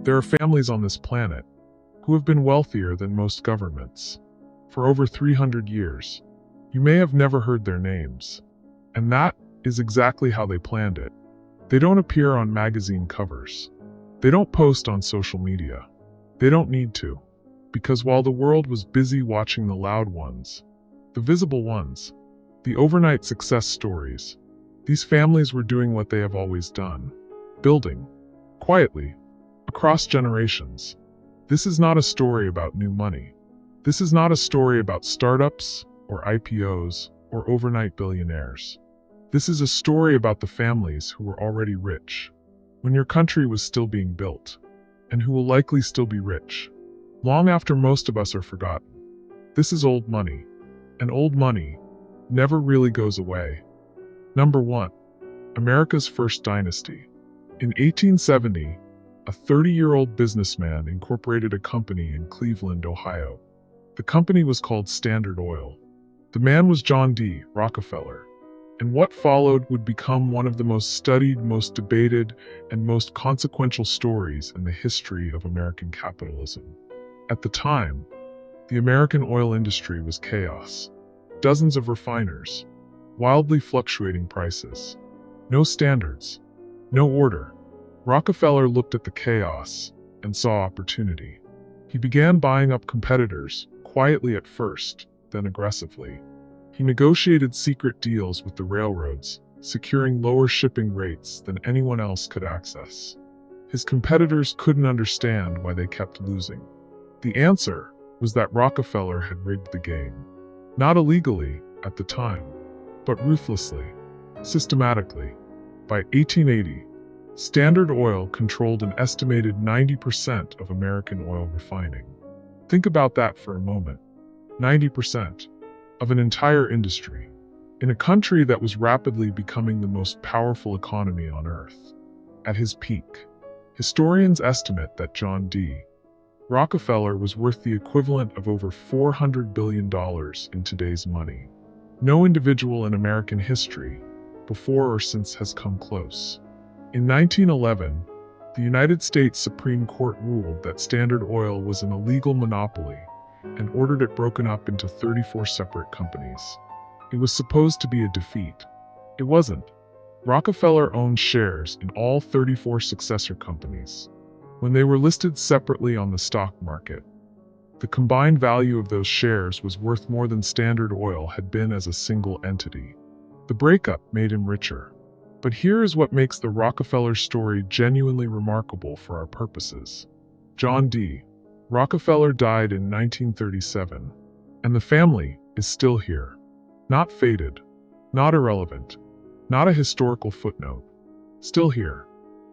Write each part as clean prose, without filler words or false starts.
There are families on this planet who have been wealthier than most governments for over 300 years. You may have never heard their names, and that is exactly how they planned it. They don't appear on magazine covers. They don't post on social media. They don't need to, because while the world was busy watching the loud ones, the visible ones, the overnight success stories, these families were doing what they have always done, building, quietly, across generations. This is not a story about new money. This is not a story about startups or IPOs or overnight billionaires. This is a story about the families who were already rich when your country was still being built, and who will likely still be rich long after most of us are forgotten. This is old money, and old money never really goes away. Number 1. America's first dynasty. In 1870, a 30-year-old businessman incorporated a company in Cleveland, Ohio. The company was called Standard Oil. The man was John D. Rockefeller, and what followed would become one of the most studied, most debated, and most consequential stories in the history of American capitalism. At the time, the American oil industry was chaos. Dozens of refiners, wildly fluctuating prices, no standards, no order. Rockefeller looked at the chaos and saw opportunity. He began buying up competitors, quietly at first, then aggressively. He negotiated secret deals with the railroads, securing lower shipping rates than anyone else could access. His competitors couldn't understand why they kept losing. The answer was that Rockefeller had rigged the game. Not illegally at the time, but ruthlessly, systematically. By 1880, Standard Oil controlled an estimated 90% of American oil refining. Think about that for a moment. 90% of an entire industry, in a country that was rapidly becoming the most powerful economy on Earth. At his peak, historians estimate that John D. Rockefeller was worth the equivalent of over $400 billion in today's money. No individual in American history, before or since, has come close. In 1911, the United States Supreme Court ruled that Standard Oil was an illegal monopoly and ordered it broken up into 34 separate companies. It was supposed to be a defeat. It wasn't. Rockefeller owned shares in all 34 successor companies. When they were listed separately on the stock market, the combined value of those shares was worth more than Standard Oil had been as a single entity. The breakup made him richer. But here is what makes the Rockefeller story genuinely remarkable for our purposes. John D. Rockefeller died in 1937, and the family is still here. Not faded, not irrelevant, not a historical footnote. Still here.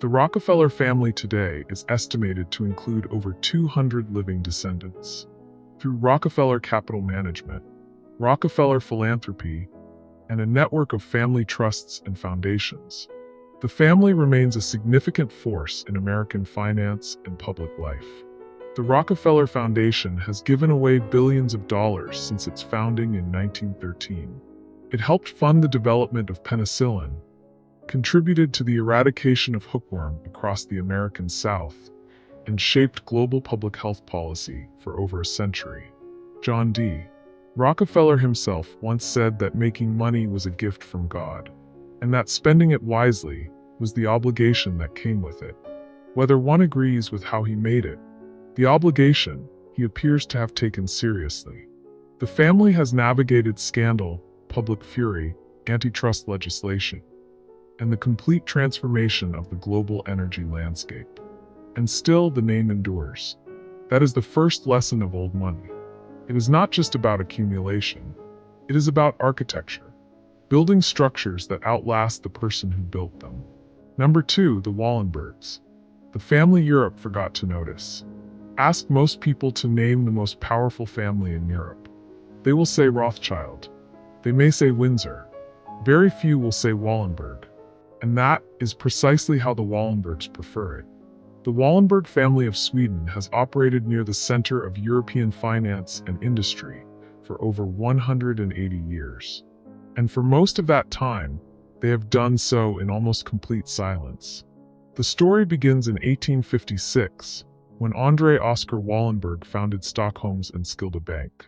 The Rockefeller family today is estimated to include over 200 living descendants. Through Rockefeller Capital Management, Rockefeller Philanthropy, and a network of family trusts and foundations, the family remains a significant force in American finance and public life. The Rockefeller Foundation has given away billions of dollars since its founding in 1913. It helped fund the development of penicillin, contributed to the eradication of hookworm across the American South, and shaped global public health policy for over a century. John D. Rockefeller himself once said that making money was a gift from God, and that spending it wisely was the obligation that came with it. Whether one agrees with how he made it, the obligation he appears to have taken seriously. The family has navigated scandal, public fury, antitrust legislation, and the complete transformation of the global energy landscape. And still the name endures. That is the first lesson of old money. It is not just about accumulation. It is about architecture, building structures that outlast the person who built them. Number 2, the Wallenbergs. The family Europe forgot to notice. Ask most people to name the most powerful family in Europe. They will say Rothschild. They may say Windsor. Very few will say Wallenberg. And that is precisely how the Wallenbergs prefer it. The Wallenberg family of Sweden has operated near the center of European finance and industry for over 180 years. And for most of that time, they have done so in almost complete silence. The story begins in 1856, when Andre Oskar Wallenberg founded Stockholm's Enskilda Bank.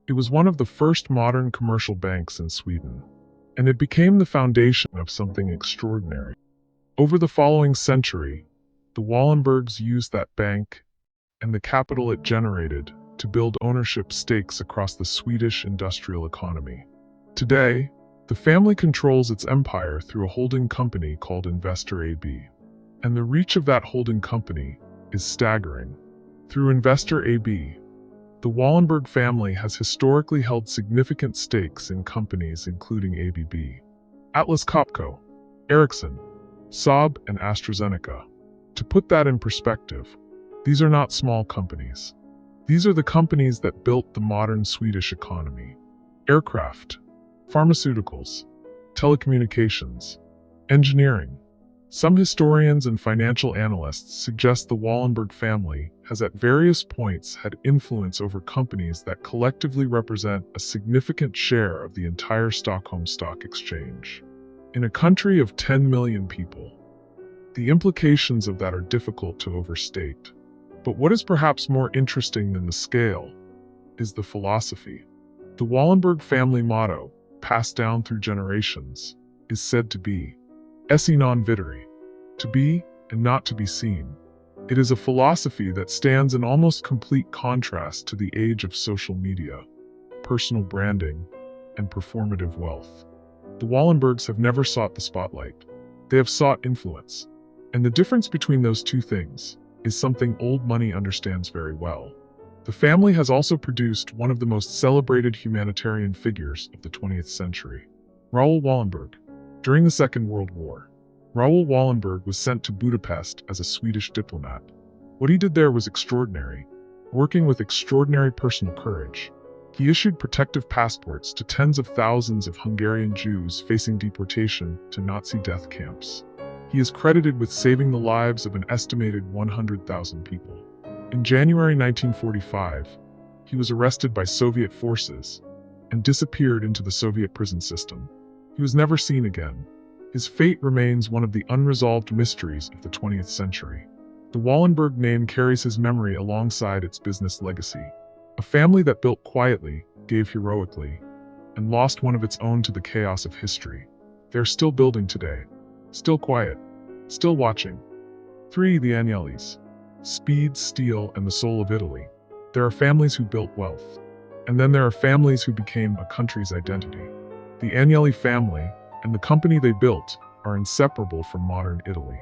It was one of the first modern commercial banks in Sweden, and it became the foundation of something extraordinary. Over the following century, the Wallenbergs used that bank and the capital it generated to build ownership stakes across the Swedish industrial economy. Today, the family controls its empire through a holding company called Investor AB. And the reach of that holding company is staggering. Through Investor AB, the Wallenberg family has historically held significant stakes in companies including ABB, Atlas Copco, Ericsson, Saab, and AstraZeneca. To put that in perspective, these are not small companies. These are the companies that built the modern Swedish economy: aircraft, pharmaceuticals, telecommunications, engineering. Some historians and financial analysts suggest the Wallenberg family has at various points had influence over companies that collectively represent a significant share of the entire Stockholm Stock Exchange. In a country of 10 million people, the implications of that are difficult to overstate. But what is perhaps more interesting than the scale is the philosophy. The Wallenberg family motto, passed down through generations, is said to be "Esse non videre," to be and not to be seen. It is a philosophy that stands in almost complete contrast to the age of social media, personal branding, and performative wealth. The Wallenbergs have never sought the spotlight. They have sought influence. And the difference between those two things is something old money understands very well. The family has also produced one of the most celebrated humanitarian figures of the 20th century, Raoul Wallenberg. During the Second World War, Raoul Wallenberg was sent to Budapest as a Swedish diplomat. What he did there was extraordinary, working with extraordinary personal courage. He issued protective passports to tens of thousands of Hungarian Jews facing deportation to Nazi death camps. He is credited with saving the lives of an estimated 100,000 people. In January 1945, he was arrested by Soviet forces and disappeared into the Soviet prison system. He was never seen again. His fate remains one of the unresolved mysteries of the 20th century. The Wallenberg name carries his memory alongside its business legacy. A family that built quietly, gave heroically, and lost one of its own to the chaos of history. They're still building today. Still quiet. Still watching. 3. The Agnellis. Speed, steel, and the soul of Italy. There are families who built wealth. And then there are families who became a country's identity. The Agnelli family and the company they built are inseparable from modern Italy.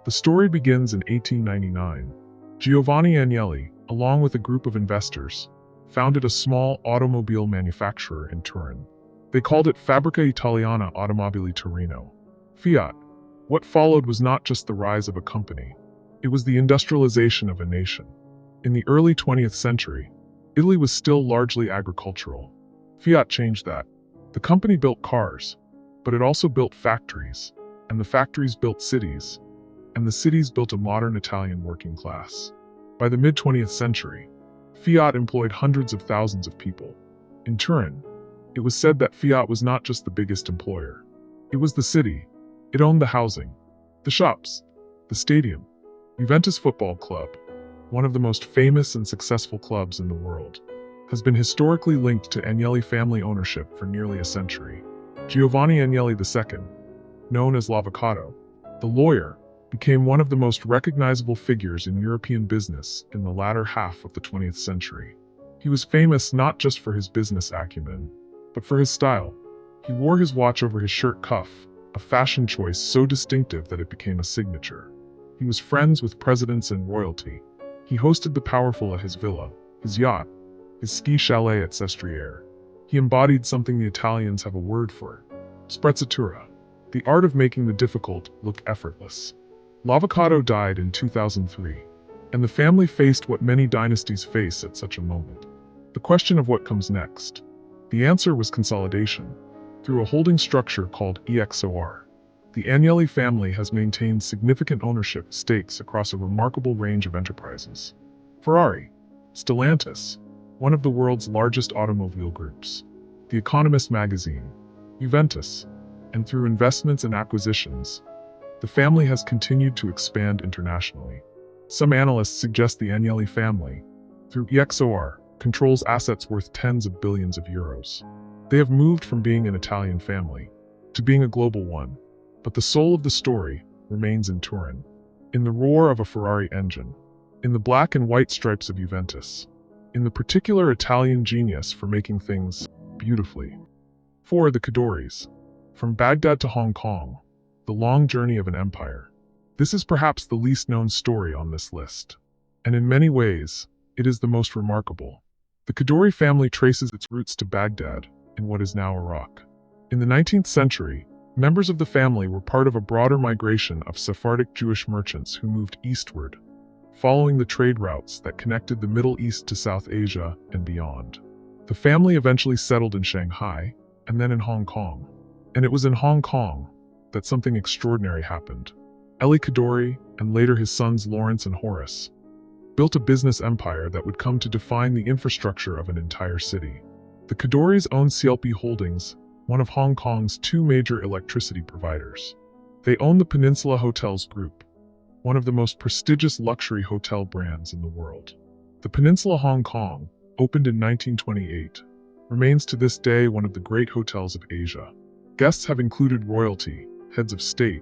The story begins in 1899. Giovanni Agnelli, along with a group of investors, founded a small automobile manufacturer in Turin. They called it Fabbrica Italiana Automobili Torino. Fiat. What followed was not just the rise of a company. It was the industrialization of a nation. In the early 20th century, Italy was still largely agricultural. Fiat changed that. The company built cars, but it also built factories, and the factories built cities, and the cities built a modern Italian working class. By the mid-20th century, Fiat employed hundreds of thousands of people. In Turin, it was said that Fiat was not just the biggest employer. It was the city. It owned the housing, the shops, the stadium. Juventus Football Club, one of the most famous and successful clubs in the world, has been historically linked to Agnelli family ownership for nearly a century. Giovanni Agnelli II, known as L'Avvocato, the lawyer, became one of the most recognizable figures in European business in the latter half of the 20th century. He was famous not just for his business acumen, but for his style. He wore his watch over his shirt cuff, a fashion choice so distinctive that it became a signature. He was friends with presidents and royalty. He hosted the powerful at his villa, his yacht, his ski chalet at Sestriere. He embodied something the Italians have a word for: sprezzatura, the art of making the difficult look effortless. L'Avvocato died in 2003, and the family faced what many dynasties face at such a moment: the question of what comes next. The answer was consolidation. Through a holding structure called EXOR, the Agnelli family has maintained significant ownership stakes across a remarkable range of enterprises. Ferrari, Stellantis, one of the world's largest automobile groups, The Economist magazine, Juventus, and through investments and acquisitions, the family has continued to expand internationally. Some analysts suggest the Agnelli family, through EXOR, controls assets worth tens of billions of euros. They have moved from being an Italian family to being a global one, but the soul of the story remains in Turin, in the roar of a Ferrari engine, in the black and white stripes of Juventus, in the particular Italian genius for making things beautifully. 4. The Kadoories. From Baghdad to Hong Kong, the long journey of an empire. This is perhaps the least known story on this list, and in many ways, it is the most remarkable. The Qadori family traces its roots to Baghdad, in what is now Iraq. In the 19th century, members of the family were part of a broader migration of Sephardic Jewish merchants who moved eastward, following the trade routes that connected the Middle East to South Asia and beyond. The family eventually settled in Shanghai, and then in Hong Kong. And it was in Hong Kong that something extraordinary happened. Eli Qadori, and later his sons Lawrence and Horace, built a business empire that would come to define the infrastructure of an entire city. The Qadoris owned CLP Holdings, one of Hong Kong's two major electricity providers. They own the Peninsula Hotels Group, one of the most prestigious luxury hotel brands in the world. The Peninsula Hong Kong, opened in 1928, remains to this day one of the great hotels of Asia. Guests have included royalty, heads of state,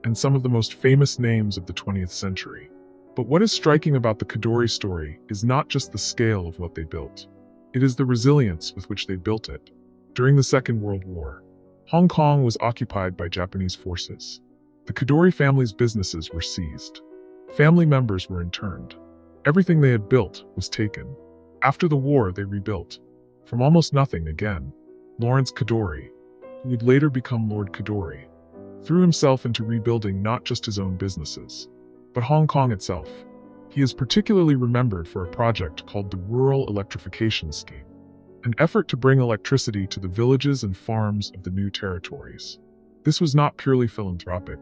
and some of the most famous names of the 20th century. But what is striking about the Qadori story is not just the scale of what they built. It is the resilience with which they built it. During the Second World War, Hong Kong was occupied by Japanese forces. The Qadori family's businesses were seized. Family members were interned. Everything they had built was taken. After the war, they rebuilt, from almost nothing again. Lawrence Qadori, who would later become Lord Qadori, threw himself into rebuilding not just his own businesses, but Hong Kong itself. He is particularly remembered for a project called the Rural Electrification Scheme, an effort to bring electricity to the villages and farms of the new territories. This was not purely philanthropic.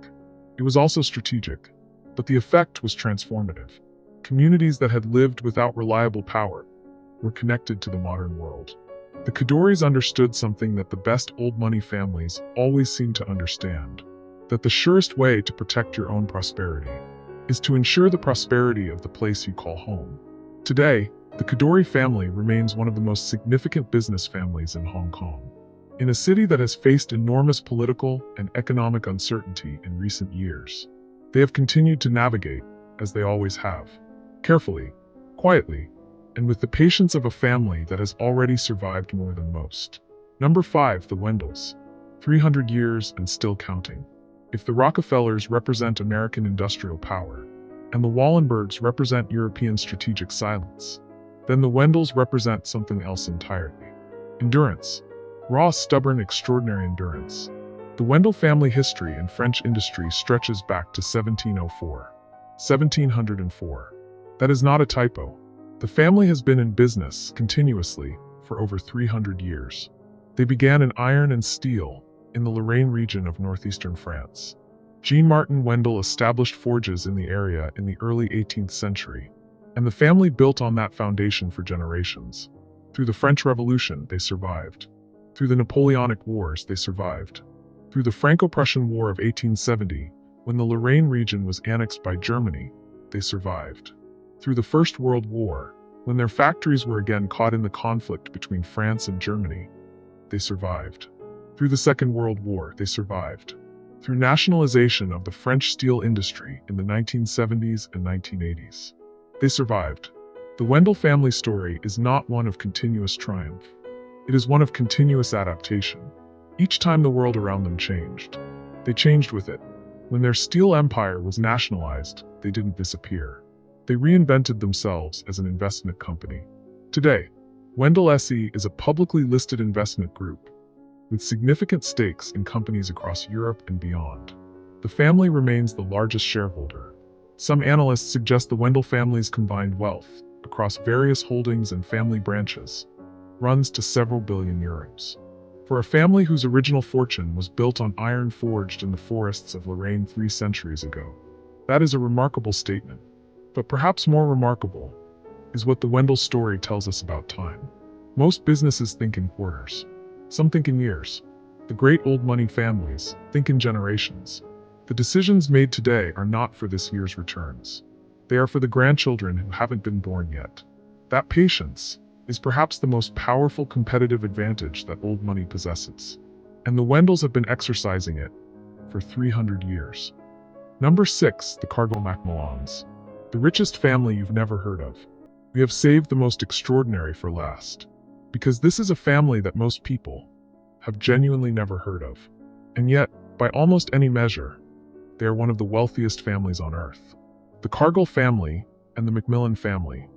It was also strategic, but the effect was transformative. Communities that had lived without reliable power were connected to the modern world. The Qadoris understood something that the best old money families always seem to understand, that the surest way to protect your own prosperity is to ensure the prosperity of the place you call home. Today, the Qadori family remains one of the most significant business families in Hong Kong. In a city that has faced enormous political and economic uncertainty in recent years, they have continued to navigate, as they always have, carefully, quietly, and with the patience of a family that has already survived more than most. Number 5. The Wendels. 300 years and still counting. If the Rockefellers represent American industrial power, and the Wallenbergs represent European strategic silence, then the Wendels represent something else entirely. Endurance. Raw, stubborn, extraordinary endurance. The Wendell family history in French industry stretches back to 1704. 1704. That is not a typo. The family has been in business continuously for over 300 years. They began in iron and steel in the Lorraine region of northeastern France. Jean-Martin Wendell established forges in the area in the early 18th century, and the family built on that foundation for generations. Through the French Revolution, they survived. Through the Napoleonic Wars, they survived. Through the Franco-Prussian War of 1870, when the Lorraine region was annexed by Germany, they survived. Through the First World War, when their factories were again caught in the conflict between France and Germany, they survived. Through the Second World War, they survived. Through nationalization of the French steel industry in the 1970s and 1980s, they survived. The Wendell family story is not one of continuous triumph. It is one of continuous adaptation. Each time the world around them changed, they changed with it. When their steel empire was nationalized, they didn't disappear. They reinvented themselves as an investment company. Today, Wendell SE is a publicly listed investment group with significant stakes in companies across Europe and beyond. The family remains the largest shareholder. Some analysts suggest the Wendell family's combined wealth, across various holdings and family branches, runs to several billion euros. For a family whose original fortune was built on iron forged in the forests of Lorraine 3 centuries ago, that is a remarkable statement. But perhaps more remarkable is what the Wendell story tells us about time. Most businesses think in quarters. Some think in years. The great old money families think in generations. The decisions made today are not for this year's returns. They are for the grandchildren who haven't been born yet. That patience is perhaps the most powerful competitive advantage that old money possesses. And the Wendels have been exercising it for 300 years. Number 6, the Cargill-MacMillans. The richest family you've never heard of. We have saved the most extraordinary for last, because this is a family that most people have genuinely never heard of. And yet, by almost any measure, they are one of the wealthiest families on earth. The Cargill family and the Macmillan family,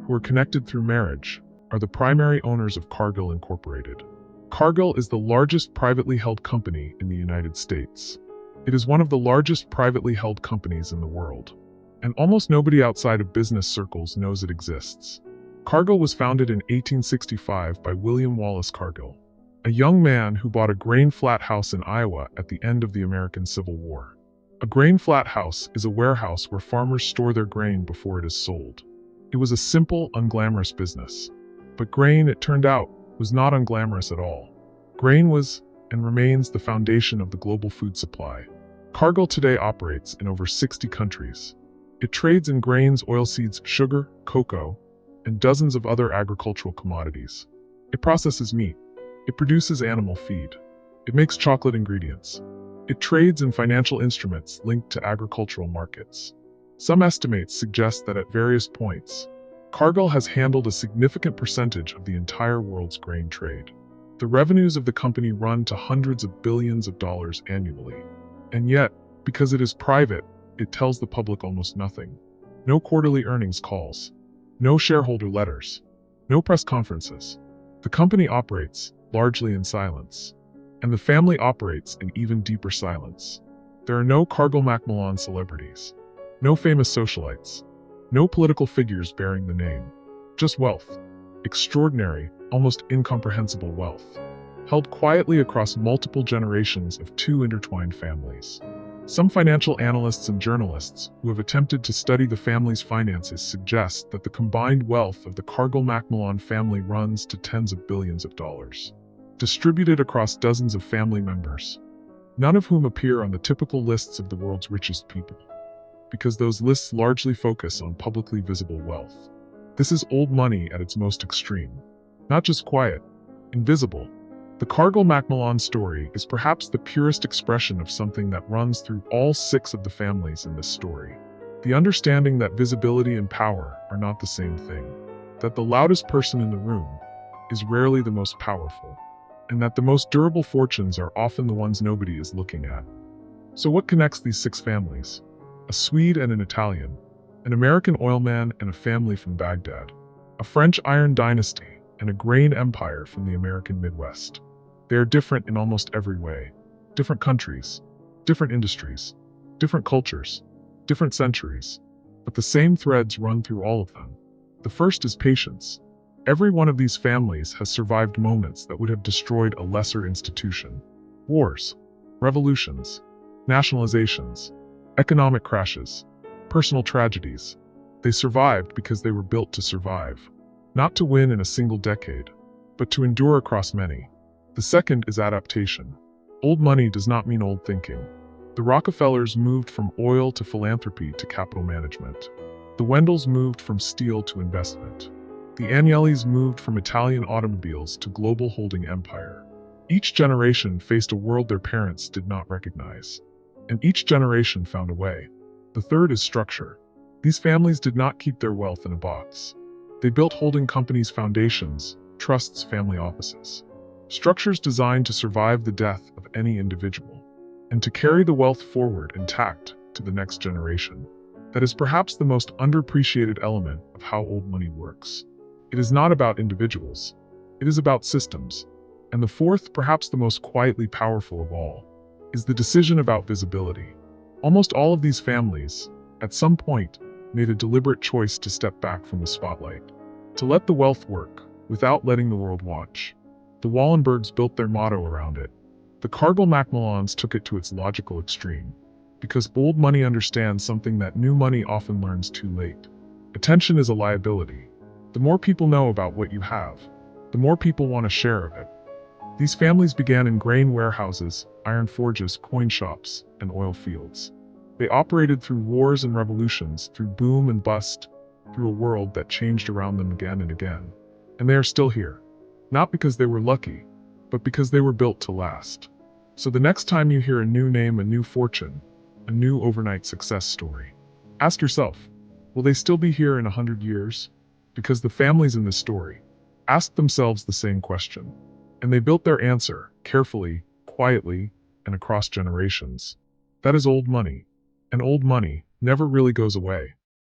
who are connected through marriage, are the primary owners of Cargill Incorporated. Cargill is the largest privately held company in the United States. It is one of the largest privately held companies in the world, and almost nobody outside of business circles knows it exists. Cargill was founded in 1865 by William Wallace Cargill, a young man who bought a grain flat house in Iowa at the end of the American Civil War. A grain flat house is a warehouse where farmers store their grain before it is sold. It was a simple, unglamorous business. But grain, it turned out, was not unglamorous at all. Grain was, and remains, the foundation of the global food supply. Cargill today operates in over 60 countries. It trades in grains, oilseeds, sugar, cocoa, and dozens of other agricultural commodities. It processes meat. It produces animal feed. It makes chocolate ingredients. It trades in financial instruments linked to agricultural markets. Some estimates suggest that at various points, Cargill has handled a significant percentage of the entire world's grain trade. The revenues of the company run to hundreds of billions of dollars annually. And yet, because it is private, it tells the public almost nothing. No quarterly earnings calls. No shareholder letters. No press conferences. The company operates largely in silence. And the family operates in even deeper silence. There are no Cargill-MacMillan celebrities. No famous socialites. No political figures bearing the name. Just wealth. Extraordinary, almost incomprehensible wealth. Held quietly across multiple generations of two intertwined families. Some financial analysts and journalists who have attempted to study the family's finances suggest that the combined wealth of the Cargill-MacMillan family runs to tens of billions of dollars, distributed across dozens of family members, none of whom appear on the typical lists of the world's richest people, because those lists largely focus on publicly visible wealth. This is old money at its most extreme. Not just quiet, invisible. The Cargill-MacMillan story is perhaps the purest expression of something that runs through all 6 of the families in this story. The understanding that visibility and power are not the same thing. That the loudest person in the room is rarely the most powerful. And that the most durable fortunes are often the ones nobody is looking at. So what connects these 6 families? A Swede and an Italian, an American oilman and a family from Baghdad, a French iron dynasty, and a grain empire from the American Midwest. They are different in almost every way. Different countries, different industries, different cultures, different centuries. But the same threads run through all of them. The first is patience. Every one of these families has survived moments that would have destroyed a lesser institution. Wars, revolutions, nationalizations, economic crashes, personal tragedies. They survived because they were built to survive. Not to win in a single decade, but to endure across many. The second is adaptation. Old money does not mean old thinking. The Rockefellers moved from oil to philanthropy to capital management. The Wendels moved from steel to investment. The Agnellis moved from Italian automobiles to global holding empire. Each generation faced a world their parents did not recognize. And each generation found a way. The third is structure. These families did not keep their wealth in a box. They built holding companies' foundations, trusts, family offices. Structures designed to survive the death of any individual, and to carry the wealth forward intact to the next generation. That is perhaps the most underappreciated element of how old money works. It is not about individuals. It is about systems. And the fourth, perhaps the most quietly powerful of all, is the decision about visibility. Almost all of these families, at some point, made a deliberate choice to step back from the spotlight, to let the wealth work without letting the world watch. The Wallenbergs built their motto around it. The Cargill-MacMillans took it to its logical extreme, because old money understands something that new money often learns too late. Attention is a liability. The more people know about what you have, the more people want a share of it. These families began in grain warehouses, iron forges, coin shops, and oil fields. They operated through wars and revolutions, through boom and bust, through a world that changed around them again and again. And they are still here. Not because they were lucky, but because they were built to last. So the next time you hear a new name, a new fortune, a new overnight success story, ask yourself, will they still be here in 100 years? Because the families in this story asked themselves the same question. And they built their answer, carefully, quietly, and across generations. That is old money. And old money never really goes away.